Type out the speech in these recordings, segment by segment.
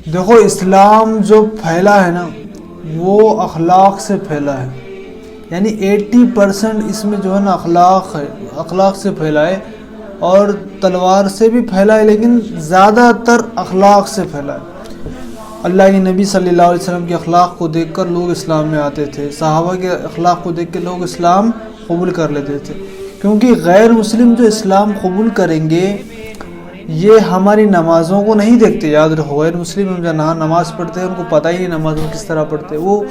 دیکھو اسلام جو پھیلا ہے نا وہ اخلاق سے پھیلا ہے، یعنی 80% اس میں جو ہے نا اخلاق ہے، اخلاق سے پھیلا ہے، اور تلوار سے بھی پھیلا ہے لیکن زیادہ تر اخلاق سے پھیلا ہے۔ اللہ کے نبی صلی اللہ علیہ وسلم کے اخلاق کو دیکھ کر لوگ اسلام میں آتے تھے، صحابہ کے اخلاق کو دیکھ کے لوگ اسلام قبول کر لیتے تھے، کیونکہ غیر مسلم جو اسلام قبول کریں گے یہ ہماری نمازوں کو نہیں دیکھتے۔ یاد رکھو، غیر مسلم ہم جہاں نماز پڑھتے ہیں ان کو پتہ ہی نہیں نماز میں کس طرح پڑھتے ہیں، وہ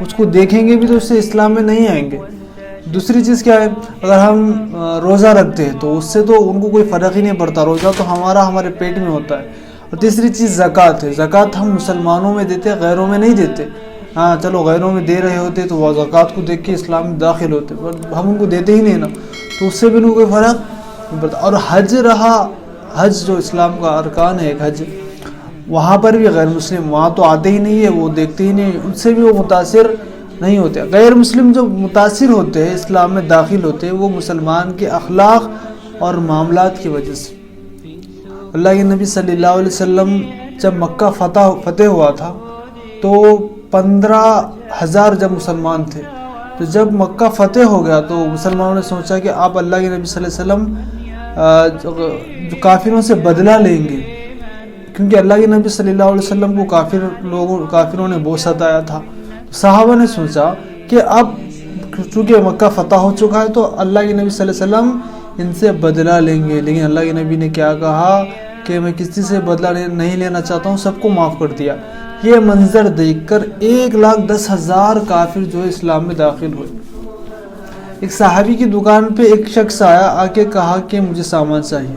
اس کو دیکھیں گے بھی تو اس سے اسلام میں نہیں آئیں گے۔ دوسری چیز کیا ہے، اگر ہم روزہ رکھتے ہیں تو اس سے تو ان کو کوئی فرق ہی نہیں پڑتا، روزہ تو ہمارے پیٹ میں ہوتا ہے۔ اور تیسری چیز زکوٰۃ ہے، زکوٰۃ ہم مسلمانوں میں دیتے ہیں، غیروں میں نہیں دیتے۔ ہاں چلو غیروں میں دے رہے ہوتے تو وہ زکوٰۃ کو دیکھ کے اسلام میں داخل ہوتے، پر ہم ان کو دیتے ہی نہیں نا، تو اس سے بھی ان کو کوئی فرق نہیں پڑتا۔ اور حج رہا، حج جو اسلام کا ارکان ہے ایک حج، وہاں پر بھی غیر مسلم وہاں تو آتے ہی نہیں ہے، وہ دیکھتے ہی نہیں، ان سے بھی وہ متاثر نہیں ہوتے۔ غیر مسلم جو متاثر ہوتے ہیں، اسلام میں داخل ہوتے ہیں، وہ مسلمان کے اخلاق اور معاملات کی وجہ سے۔ اللہ کے نبی صلی اللہ علیہ وسلم جب مکہ فتح ہوا تھا تو 15,000 جب مسلمان تھے، تو جب مکہ فتح ہو گیا تو مسلمانوں نے سوچا کہ آپ اللہ کے نبی صلی اللہ علیہ وسلم جو کافروں سے بدلہ لیں گے، کیونکہ اللہ کے نبی صلی اللہ علیہ وسلم کو کافروں نے بہت ستایا تھا۔ صحابہ نے سوچا کہ اب چونکہ مکہ فتح ہو چکا ہے تو اللہ کے نبی صلی اللہ علیہ وسلم ان سے بدلہ لیں گے، لیکن اللہ کے نبی نے کیا کہا کہ میں کسی سے بدلہ نہیں لینا چاہتا ہوں، سب کو معاف کر دیا۔ یہ منظر دیکھ کر 1,10,000 کافر جو ہے اسلام میں داخل ہوئے۔ ایک صحابی کی دکان پہ ایک شخص آیا، آ کے کہا کہ مجھے سامان چاہیے،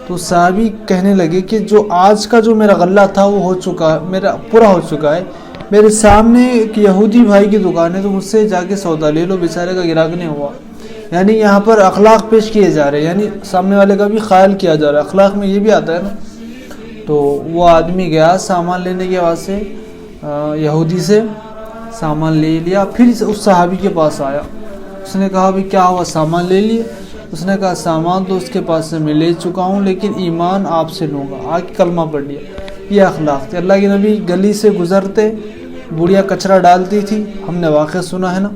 تو صحابی کہنے لگے کہ جو آج کا جو میرا غلہ تھا وہ ہو چکا ہے، میرا پورا ہو چکا ہے، میرے سامنے ایک یہودی بھائی کی دکان ہے تو مجھ سے جا کے سودا لے لو، بیچارے کا گراہک نہیں ہوا۔ یعنی یہاں پر اخلاق پیش کیے جا رہے ہیں، یعنی سامنے والے کا بھی خیال کیا جا رہا ہے، اخلاق میں یہ بھی آتا ہے نا۔ تو وہ آدمی گیا سامان لینے کے واسطے، یہودی سے سامان لے لیا، پھر اس صحابی کے پاس آیا، اس نے کہا بھی کیا ہوا، سامان لے لیے؟ اس نے کہا سامان تو اس کے پاس سے میں لے چکا ہوں لیکن ایمان آپ سے لوں گا، آ کے کلمہ پڑھ لیا۔ یہ اخلاق تھے۔ اللہ کے نبی گلی سے گزرتے، بوڑھیا کچرا ڈالتی تھی، ہم نے واقعہ سنا ہے نا،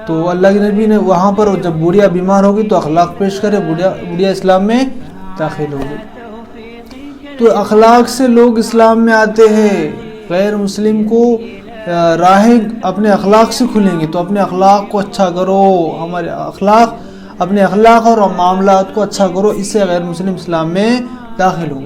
تو اللہ کے نبی نے وہاں پر جب بوڑھیا بیمار ہوگی تو اخلاق پیش کرے، بوڑھیا اسلام میں داخل ہوگی۔ تو اخلاق سے لوگ اسلام میں آتے ہیں۔ غیر مسلم کو راہیں اپنے اخلاق سے کھلیں گے، تو اپنے اخلاق کو اچھا کرو، اپنے اخلاق اور معاملات کو اچھا کرو، اس سے غیر مسلم اسلام میں داخل ہوں۔